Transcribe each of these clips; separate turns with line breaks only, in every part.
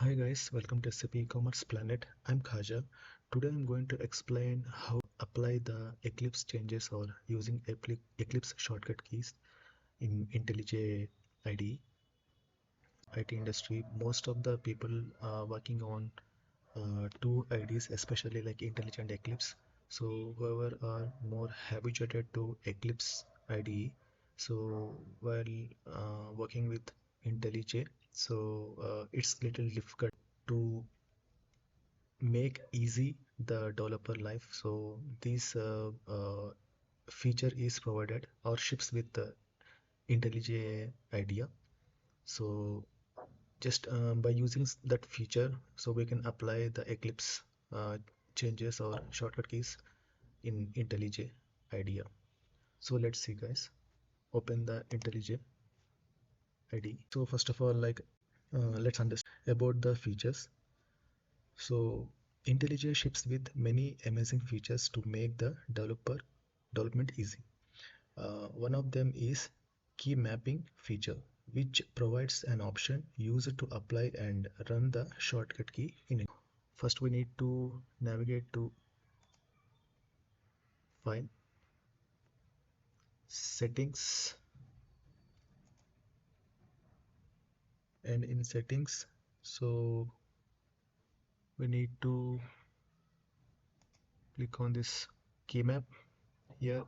Hi guys, welcome to SAP E-commerce Planet. I'm Khaja. Today I'm going to explain how to apply the Eclipse changes or using Eclipse shortcut keys in Intellij IDE. IT industry, most of the people are working on two IDs, especially like Intellij and Eclipse. So whoever are more habituated to Eclipse IDE, so while working with Intellij, so it's little difficult to make easy the developer life. So this feature is provided or ships with the IntelliJ idea. So just by using that feature, so we can apply the Eclipse changes or shortcut keys in IntelliJ idea. So let's see guys, open the IntelliJ IDE. So first of all, let's understand about the features. So IntelliJ ships with many amazing features to make the development easy. One of them is key mapping feature, which provides an option used to apply and run the shortcut key in it. First, we need to navigate to File, Settings, and in Settings, so we need to click on this key map here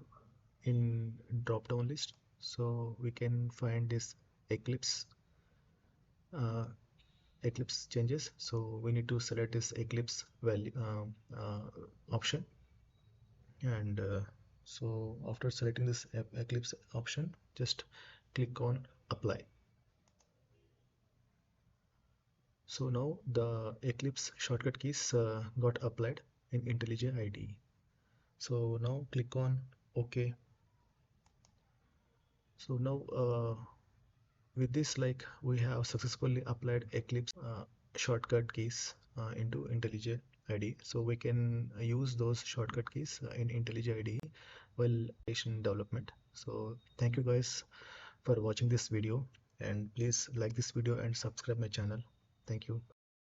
in drop down list. So we can find this Eclipse uh, Eclipse changes. So we need to select this Eclipse value option, and so after selecting this Eclipse option, just click on apply. So now the Eclipse shortcut keys got applied in IntelliJ IDE. So now click on OK. So now with this, like, we have successfully applied Eclipse shortcut keys into IntelliJ IDE. So we can use those shortcut keys in IntelliJ IDE while application development. So thank you guys for watching this video, and please like this video and subscribe my channel. Thank you.